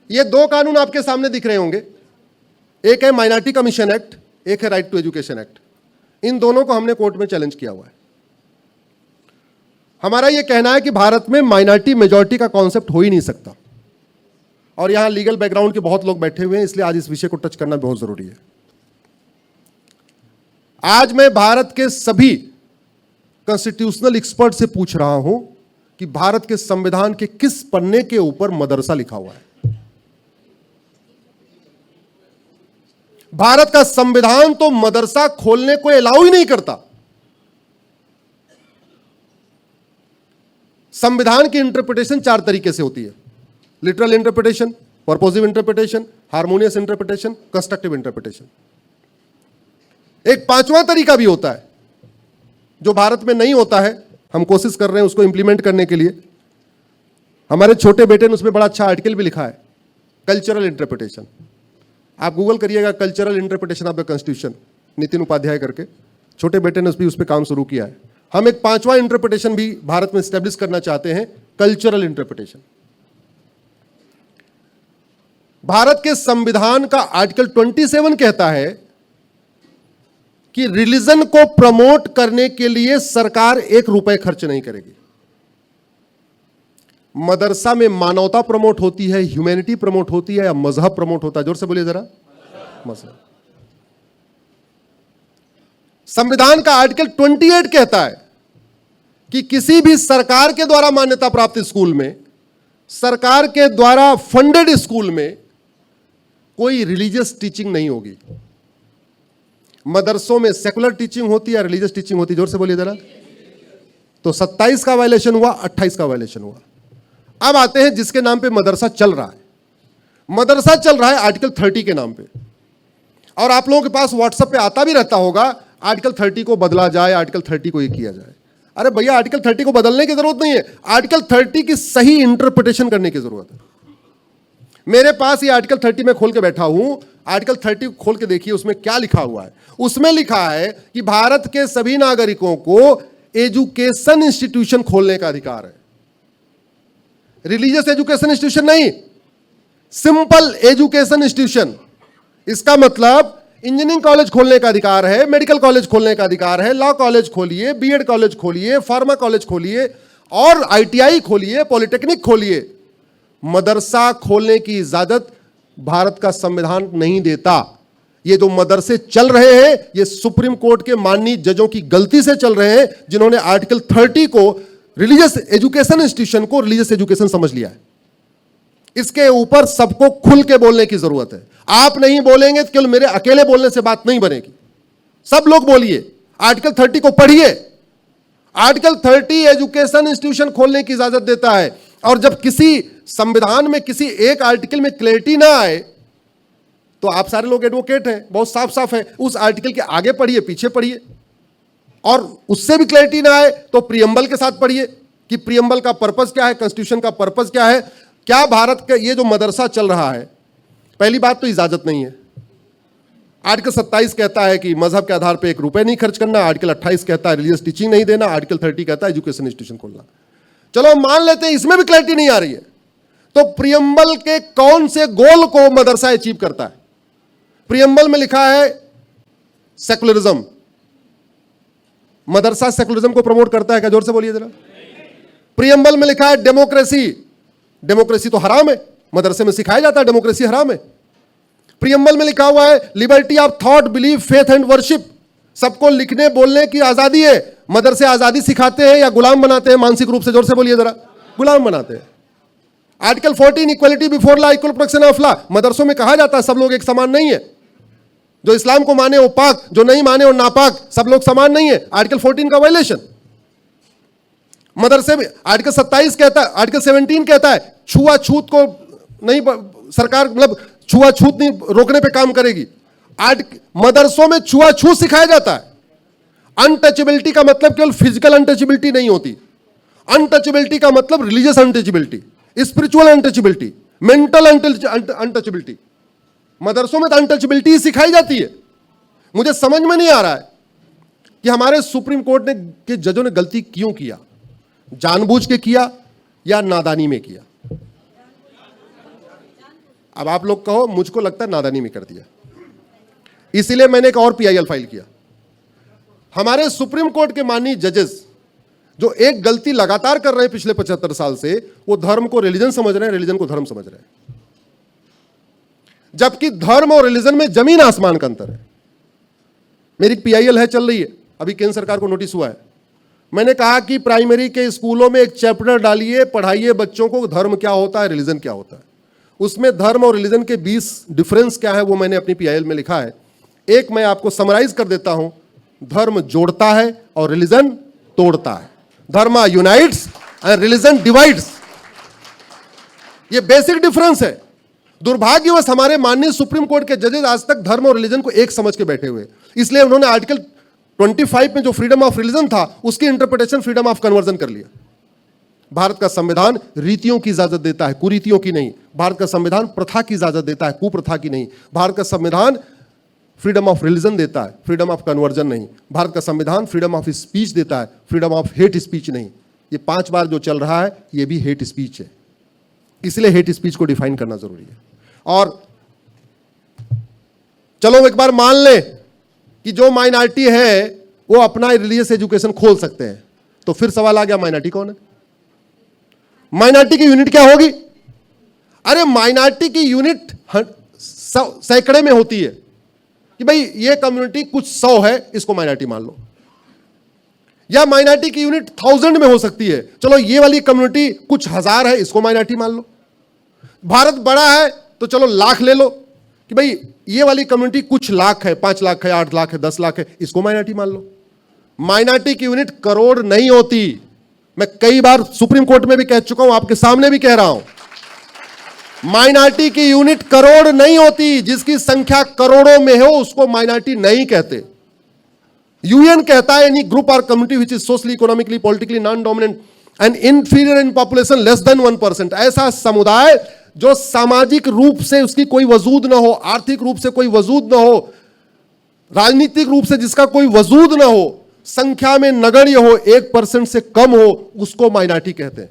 ये दो कानून आपके सामने दिख रहे होंगे, एक है माइनॉरिटी कमीशन एक्ट, एक है राइट टू एजुकेशन एक्ट। इन दोनों को हमने कोर्ट में चैलेंज किया हुआ है। हमारा यह कहना है कि भारत में माइनॉरिटी मेजॉरिटी का कॉन्सेप्ट हो ही नहीं सकता, और यहां लीगल बैकग्राउंड के बहुत लोग बैठे हुए हैं, इसलिए आज इस विषय को टच करना बहुत जरूरी है। आज मैं भारत के सभी कॉन्स्टिट्यूशनल एक्सपर्ट से पूछ रहा हूं कि भारत के संविधान के किस पन्ने के ऊपर मदरसा लिखा हुआ है। भारत का संविधान तो मदरसा खोलने को अलाउ ही नहीं करता। संविधान की इंटरप्रिटेशन चार तरीके से होती है: literal interpretation, purposive interpretation, harmonious interpretation, constructive interpretation. एक पांचवा तरीका भी होता है जो भारत में नहीं होता है, हम कोशिश कर रहे हैं उसको इंप्लीमेंट करने के लिए। हमारे छोटे बेटे ने उसमें बड़ा अच्छा आर्टिकल भी लिखा है, कल्चरल इंटरप्रिटेशन। आप गूगल करिएगा cultural interpretation of the constitution, Nitin Upadhyay करके, छोटे बेटे ने उस पर काम शुरू किया है। हम एक पांचवा इंटरप्रिटेशन भी भारत में स्टैब्लिश करना चाहते हैं, कल्चरल इंटरप्रिटेशन। भारत के संविधान का आर्टिकल 27 कहता है कि रिलीजन को प्रमोट करने के लिए सरकार 1 रुपए खर्च नहीं करेगी। मदरसा में मानवता प्रमोट होती है, ह्यूमैनिटी प्रमोट होती है, या मजहब प्रमोट होता है? जोर से बोलिए जरा। मजहब। संविधान का आर्टिकल 28 कहता है कि किसी भी सरकार के द्वारा मान्यता प्राप्त स्कूल में, सरकार के द्वारा फंडेड स्कूल में कोई रिलीजियस टीचिंग नहीं होगी। मदरसों में सेकुलर टीचिंग होती है, रिलीजियस टीचिंग होती है? जोर से बोलिए जरा। तो 27 का वायलेशन हुआ, 28 का वायलेशन हुआ। अब आते हैं जिसके नाम पे मदरसा चल रहा है। मदरसा चल रहा है आर्टिकल 30 के नाम पे, और आप लोगों के पास व्हाट्सएप पे आता भी रहता होगा, आर्टिकल 30 को बदला जाए, आर्टिकल 30 को ये किया जाए। अरे भैया, आर्टिकल 30 को बदलने की जरूरत नहीं है, आर्टिकल 30 की सही इंटरप्रिटेशन करने की जरूरत है। मेरे पास ये आर्टिकल 30 में खोल के बैठा हूं, आर्टिकल 30 खोल के देखिए उसमें क्या लिखा हुआ है। उसमें लिखा है कि भारत के सभी नागरिकों को एजुकेशन इंस्टीट्यूशन खोलने का अधिकार है। रिलीजियस एजुकेशन इंस्टीट्यूशन नहीं, सिंपल एजुकेशन इंस्टीट्यूशन। इसका मतलब इंजीनियरिंग कॉलेज खोलने का अधिकार है, मेडिकल कॉलेज खोलने का अधिकार है, लॉ कॉलेज खोलिए, बीएड कॉलेज खोलिए, फार्मा कॉलेज खोलिए, और आईटीआई खोलिए, पॉलिटेक्निक खोलिए। मदरसा खोलने की इजाजत भारत का संविधान नहीं देता। ये जो मदरसे चल रहे हैं, ये सुप्रीम कोर्ट के माननीय जजों की गलती से चल रहे हैं, जिन्होंने आर्टिकल 30 को, रिलीजियस एजुकेशन इंस्टीट्यूशन को रिलीजियस एजुकेशन समझ लिया है। इसके ऊपर सबको खुल के बोलने की जरूरत है। आप नहीं बोलेंगे तो केवल मेरे अकेले बोलने से बात नहीं बनेगी, सब लोग बोलिए, आर्टिकल 30 को पढ़िए। आर्टिकल 30 एजुकेशन इंस्टीट्यूशन खोलने की इजाजत देता है, और जब किसी संविधान में किसी एक आर्टिकल में क्लैरिटी ना आए, तो आप सारे लोग एडवोकेट हैं, बहुत साफ साफ है, उस आर्टिकल के आगे पढ़िए, पीछे पढ़िए, और उससे भी क्लैरिटी ना आए तो प्रियम्बल के साथ पढ़िए कि प्रियम्बल का पर्पस क्या है, कॉन्स्टिट्यूशन का पर्पस क्या है। क्या भारत का ये जो मदरसा चल रहा है, पहली बात तो इजाजत नहीं है। आर्टिकल 27 कहता है कि मजहब के आधार पर 1 रुपए नहीं खर्च करना, आर्टिकल 28 कहता है रिलीजियस टीचिंग नहीं देना, आर्टिकल 30 कहता है एजुकेशन इंस्टीट्यूशन खोलना। चलो हम मान लेते हैं इसमें भी क्लैरिटी नहीं आ रही है, तो प्रियम्बल के कौन से गोल को मदरसा अचीव करता है? प्रियम्बल में लिखा है सेकुलरिज्म, मदरसा सेकुलरिज्म को प्रमोट करता है क्या? जोर से बोलिए जरा। प्रियम्बल में लिखा है डेमोक्रेसी, डेमोक्रेसी तो हराम है, मदरसे में सिखाया जाता है डेमोक्रेसी हराम है। प्रियम्बल में लिखा हुआ है liberty of thought, belief, faith and worship, सबको लिखने बोलने की आजादी है। मदरसे आजादी सिखाते हैं या गुलाम बनाते हैं मानसिक रूप से? जोर से बोलिए जरा। गुलाम बनाते हैं। Article 14 equality before law, equal protection of law, मदरसों में कहा जाता है सब लोग एक समान नहीं है, जो इस्लाम को माने वो पाक, जो नहीं माने वो नापाक, सब लोग समान नहीं है। आर्टिकल 14 का वायलेशन। मदरसे में आर्टिकल 27 कहता है, आर्टिकल 17 कहता है छुआछूत को नहीं, सरकार मतलब छुआछूत नहीं रोकने पे काम करेगी। मदरसों में छुआछूत सिखाया जाता है। अनटचेबिलिटी का मतलब केवल फिजिकल अनटचेबिलिटी नहीं होती, अनटचेबिलिटी का मतलब religious untouchability, spiritual untouchability, mental untouchability. मदरसों में तो अनटचेबिलिटी सिखाई जाती है। मुझे समझ में नहीं आ रहा है कि हमारे सुप्रीम कोर्ट ने के जजों ने गलती क्यों किया, जानबूझ के किया या नादानी में किया? अब आप लोग कहो, मुझको लगता है नादानी में कर दिया, इसीलिए मैंने एक और पीआईएल फाइल किया। हमारे सुप्रीम कोर्ट के माननीय जजेस जो एक गलती लगातार कर रहे हैं पिछले 75 साल से, वो धर्म को रिलीजन समझ रहे हैं, रिलीजन को धर्म समझ रहे हैं, जबकि धर्म और रिलीजन में जमीन आसमान का अंतर है। मेरी पीआईएल है, चल रही है, अभी केंद्र सरकार को नोटिस हुआ है। मैंने कहा कि प्राइमरी के स्कूलों में एक चैप्टर डालिए, पढ़ाइए बच्चों को धर्म क्या होता है, रिलीजन क्या होता है, उसमें धर्म और रिलीजन के 20 डिफरेंस क्या है वो मैंने अपनी पीआईएल में लिखा है। एक मैं आपको समराइज कर देता हूं, धर्म जोड़ता है और रिलीजन तोड़ता है। धर्म यूनाइट्स एंड रिलीजन डिवाइड्स, ये बेसिक डिफरेंस है। दुर्भाग्यवश हमारे माननीय सुप्रीम कोर्ट के जजेस आज तक धर्म और रिलीजन को एक समझ के बैठे हुए, इसलिए उन्होंने आर्टिकल 25 में जो फ्रीडम ऑफ रिलीजन था उसकी इंटरप्रिटेशन फ्रीडम ऑफ कन्वर्जन कर लिया। भारत का संविधान रीतियों की इजाजत देता है, कुरीतियों की नहीं। भारत का संविधान प्रथा की इजाजत देता है, कुप्रथा की नहीं। भारत का संविधान फ्रीडम ऑफ रिलीजन देता है, फ्रीडम ऑफ कन्वर्जन नहीं। भारत का संविधान फ्रीडम ऑफ स्पीच देता है, फ्रीडम ऑफ हेट स्पीच नहीं। ये 5 बार जो चल रहा है ये भी हेट स्पीच है, इसलिए हेट स्पीच को डिफाइन करना जरूरी है। और चलो एक बार मान ले कि जो माइनॉरिटी है वो अपना रिलीजियस एजुकेशन खोल सकते हैं, तो फिर सवाल आ गया माइनॉरिटी कौन है, माइनॉरिटी की यूनिट क्या होगी। अरे माइनॉरिटी की यूनिट सैकड़े में होती है कि भाई ये कम्युनिटी कुछ 100 है, इसको माइनॉरिटी मान लो, या माइनॉरिटी की यूनिट 1000 में हो सकती है, चलो ये वाली कम्युनिटी कुछ 1000 है, इसको माइनॉरिटी मान लो। भारत बड़ा है तो चलो लाख ले लो कि भाई ये वाली कम्युनिटी कुछ लाख है, 5 लाख है, 8 लाख है, 10 लाख है, इसको माइनॉरिटी मान लो। माइनॉरिटी की यूनिट करोड़ नहीं होती। मैं कई बार सुप्रीम कोर्ट में भी कह चुका हूं, आपके सामने भी कह रहा हूं, माइनॉरिटी की यूनिट करोड़ नहीं होती। जिसकी संख्या करोड़ों में हो उसको माइनॉरिटी नहीं कहते। यूएन कहता है एनी ग्रुप और community which is socially, economically, politically non dominant and inferior in population less than 1%। ऐसा समुदाय जो सामाजिक रूप से उसकी कोई वजूद ना हो, आर्थिक रूप से कोई वजूद ना हो, राजनीतिक रूप से जिसका कोई वजूद ना हो, संख्या में नगण्य हो, 1% से कम हो, उसको माइनॉरिटी कहते हैं।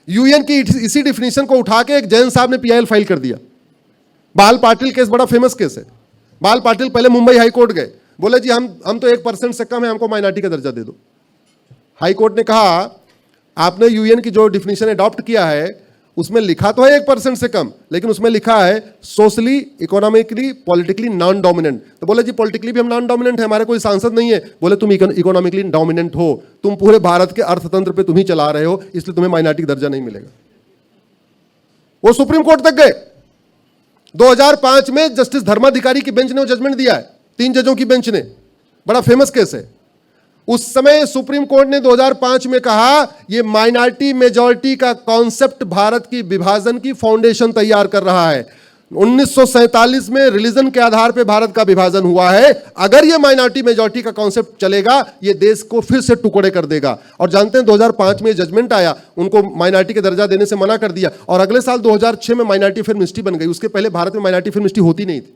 यूएन की इसी डिफिनीशन को उठा के एक जैन साहब ने पीआईएल फाइल कर दिया। बाल पाटिल केस बड़ा फेमस केस है। बाल पाटिल पहले मुंबई हाई कोर्ट गए, बोले जी हम तो 1% से कम है, हमको माइनॉरिटी का दर्जा दे दो। हाई कोर्ट ने कहा आपने यूएन की जो डिफिनीशन अडॉप्ट किया है उसमें लिखा तो है 1% से कम, लेकिन उसमें लिखा है socially, economically, politically non dominant. तो बोले जी पॉलिटिकली भी हम नॉन डोमिनेंट है, हमारे कोई सांसद नहीं है। बोले तुम इकोनॉमिकली डोमिनेंट हो, तुम पूरे भारत के अर्थतंत्र पे तुम ही चला रहे हो, इसलिए तुम्हें माइनॉरिटी दर्जा नहीं मिलेगा। वो सुप्रीम कोर्ट तक गए। 2005 में जस्टिस धर्माधिकारी की बेंच ने वो जजमेंट दिया है, 3 जजों की बेंच ने, बड़ा फेमस केस है। उस समय सुप्रीम कोर्ट ने 2005 में कहा यह माइनॉरिटी मेजॉरिटी का कॉन्सेप्ट भारत की विभाजन की फाउंडेशन तैयार कर रहा है। 1947 में रिलीजन के आधार पर भारत का विभाजन हुआ है। अगर यह माइनॉरिटी मेजॉरिटी का कॉन्सेप्ट चलेगा, यह देश को फिर से टुकड़े कर देगा। और जानते हैं 2005 में जजमेंट आया, उनको माइनॉरिटी का दर्जा देने से मना कर दिया, और अगले साल 2006 में माइनॉरिटी फिल्म मिनिस्ट्री बन गई। उसके पहले भारत में माइनॉरिटी फिल्म मिनिस्ट्री होती नहीं थी।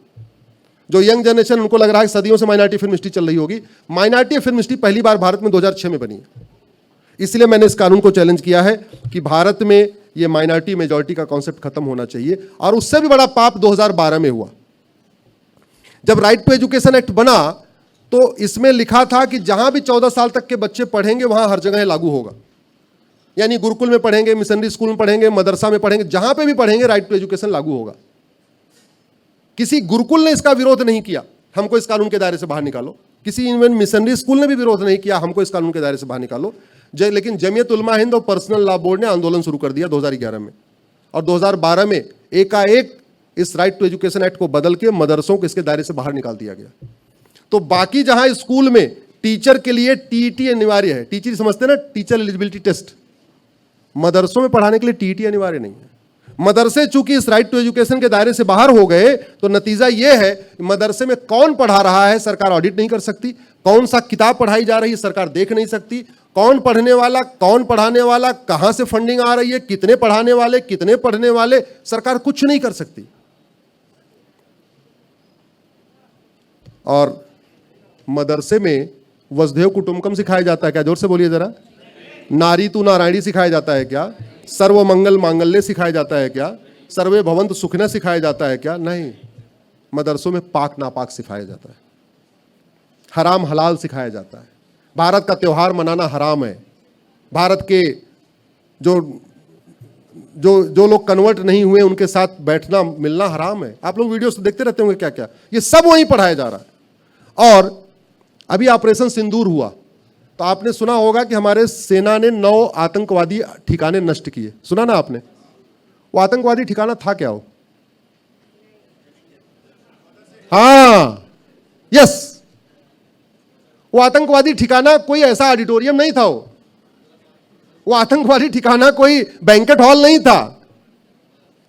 जो यंग जनरेशन उनको लग रहा है सदियों से माइनॉरिटी फिल्म मिनिस्ट्री चल रही होगी, माइनॉरिटी फिल्म मिनिस्ट्री पहली बार भारत में 2006 में बनी है। इसलिए मैंने इस कानून को चैलेंज किया है कि भारत में ये माइनॉरिटी मेजॉरिटी का कॉन्सेप्ट खत्म होना चाहिए। और उससे भी बड़ा पाप 2012 में हुआ, जब राइट टू एजुकेशन एक्ट बना तो इसमें लिखा था कि जहां भी 14 साल तक के बच्चे पढ़ेंगे वहां हर जगह लागू होगा। यानी गुरुकुल में पढ़ेंगे, मिशनरी स्कूल में पढ़ेंगे, मदरसा में पढ़ेंगे, जहां पे भी पढ़ेंगे राइट टू एजुकेशन लागू होगा। किसी गुरुकुल ने इसका विरोध नहीं किया, हमको इस कानून के दायरे से बाहर निकालो। किसी इवन मिशनरी स्कूल ने भी विरोध नहीं किया, हमको इस कानून के दायरे से बाहर निकालो। लेकिन जमीयत उलमा हिंद और पर्सनल लॉ बोर्ड ने आंदोलन शुरू कर दिया 2011 में, और 2012 में एकाएक इस राइट टू एजुकेशन एक्ट को बदल के मदरसों को इसके दायरे से बाहर निकाल दिया गया। तो बाकी जहां स्कूल में टीचर के लिए टीईटी अनिवार्य है, टीचर समझते हैं ना, टीचर एलिजिबिलिटी टेस्ट, मदरसों में पढ़ाने के लिए टीईटी अनिवार्य नहीं है। मदरसे चूंकि इस राइट टू एजुकेशन के दायरे से बाहर हो गए, तो नतीजा यह है मदरसे में कौन पढ़ा रहा है सरकार ऑडिट नहीं कर सकती, कौन सा किताब पढ़ाई जा रही है सरकार देख नहीं सकती, कौन पढ़ने वाला, कौन पढ़ाने वाला, कहां से फंडिंग आ रही है, कितने पढ़ाने वाले, कितने पढ़ने वाले, सरकार कुछ नहीं कर सकती। और मदरसे में वसुधैव कुटुंबकम सिखाया जाता है क्या? जोर से बोलिए जरा। नारी तू नारायणी सिखाया जाता है क्या? सर्वमंगल मांगल्य सिखाया जाता है क्या? सर्वे भवन्तु सुखिनः सिखाया जाता है क्या? नहीं, मदरसों में पाक नापाक सिखाया जाता है, हराम हलाल सिखाया जाता है। भारत का त्योहार मनाना हराम है। भारत के जो जो जो लोग कन्वर्ट नहीं हुए उनके साथ बैठना मिलना हराम है। आप लोग वीडियोस देखते रहते होंगे, क्या क्या ये सब वहीं पढ़ाया जा रहा है। और अभी ऑपरेशन सिंदूर हुआ तो आपने सुना होगा कि हमारे सेना ने 9 आतंकवादी ठिकाने नष्ट किए, सुना ना आपने? वो आतंकवादी ठिकाना था क्या? वो हाँ, यस, वो आतंकवादी ठिकाना कोई ऐसा ऑडिटोरियम नहीं था। वो आतंकवादी ठिकाना कोई बैंकेट हॉल नहीं था।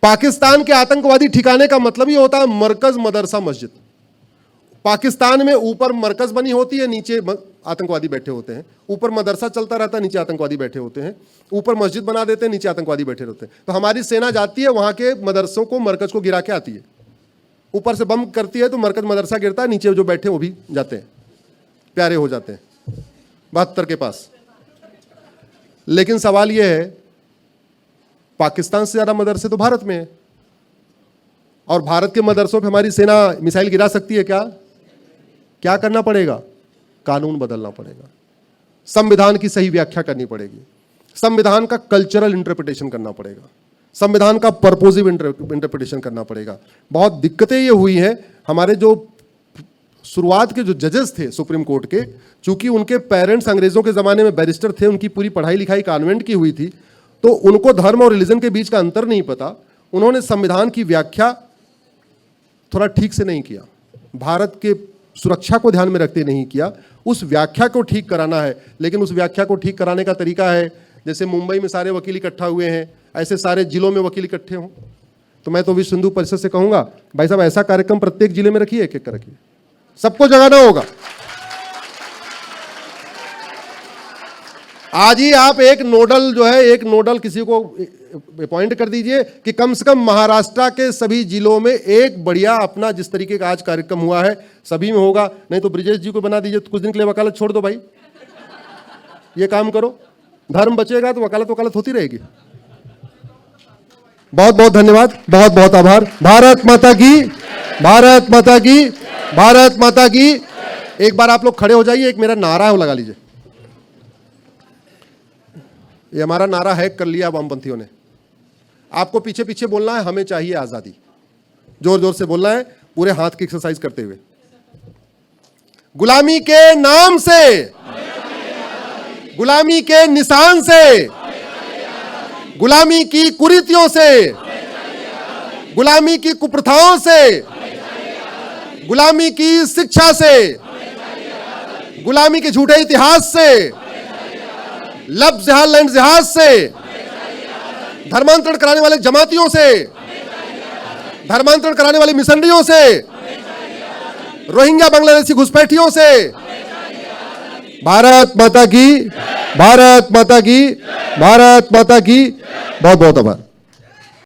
पाकिस्तान के आतंकवादी ठिकाने का मतलब ही होता है मरकज, मदरसा, मस्जिद। पाकिस्तान में ऊपर मरकज बनी होती है, नीचे आतंकवादी बैठे होते हैं। ऊपर मदरसा चलता रहता है, नीचे आतंकवादी बैठे होते हैं। ऊपर मस्जिद बना देते हैं, नीचे आतंकवादी बैठे रहते हैं। तो हमारी सेना जाती है वहां के मदरसों को, मरकज को गिरा के आती है। ऊपर से बम करती है तो मरकज मदरसा गिरता है, नीचे जो बैठे वो भी जाते हैं, प्यारे हो जाते हैं 72 के पास। लेकिन सवाल यह है, पाकिस्तान से ज्यादा मदरसे तो भारत में है, और भारत के मदरसों पे हमारी सेना मिसाइल गिरा सकती है क्या? क्या करना पड़ेगा? कानून बदलना पड़ेगा, संविधान की सही व्याख्या करनी पड़ेगी, संविधान का कल्चरल इंटरप्रिटेशन करना पड़ेगा, संविधान का पर्पोजिव इंटरप्रिटेशन करना पड़ेगा। बहुत दिक्कतें ये हुई हैं। हमारे जो शुरुआत के जो जजेस थे सुप्रीम कोर्ट के, चूंकि उनके पेरेंट्स अंग्रेजों के ज़माने में बैरिस्टर थे, उनकी पूरी पढ़ाई लिखाई कॉन्वेंट की हुई थी, तो उनको धर्म और रिलीजन के बीच का अंतर नहीं पता। उन्होंने संविधान की व्याख्या थोड़ा ठीक से नहीं किया, भारत के सुरक्षा को ध्यान में रखते नहीं किया। उस व्याख्या को ठीक कराना है, लेकिन उस व्याख्या को ठीक कराने का तरीका है जैसे मुंबई में सारे वकील इकट्ठा हुए हैं, ऐसे सारे जिलों में वकील इकट्ठे हों। तो मैं तो विश्व हिंदू परिषद से कहूँगा, भाई साहब ऐसा कार्यक्रम प्रत्येक जिले में रखिए, एक एक कर रखिए, सबको जगाना होगा। आज ही आप एक नोडल जो है, एक नोडल किसी को अपॉइंट कर दीजिए कि कम से कम महाराष्ट्र के सभी जिलों में एक बढ़िया अपना जिस तरीके का आज कार्यक्रम हुआ है सभी में होगा। नहीं तो ब्रिजेश जी को बना दीजिए, तो कुछ दिन के लिए वकालत छोड़ दो भाई, ये काम करो, धर्म बचेगा तो वकालत वकालत होती रहेगी। बहुत बहुत धन्यवाद, बहुत बहुत आभार। भारत माता की, भारत माता की, भारत माता की। एक बार आप लोग खड़े हो जाइए, एक मेरा नारा है वो लगा लीजिए। ये हमारा नारा हैक कर लिया वामपंथियों ने। आपको पीछे पीछे बोलना है, हमें चाहिए आजादी। जोर जोर से बोलना है, पूरे हाथ की एक्सरसाइज करते हुए। गुलामी के नाम से, गुलामी के निशान से, गुलामी की कुरीतियों से, गुलामी की कुप्रथाओं से, गुलामी की शिक्षा से, गुलामी के झूठे इतिहास से, लफ्ज़ जहाज लैंड जहाज से, धर्मांतरण कराने वाले जमातियों से, धर्मांतरण कराने वाली मिशनरियों से, रोहिंग्या बांग्लादेशी घुसपैठियों से। भारत माता की, भारत माता की, भारत माता की। बहुत बहुत आभार।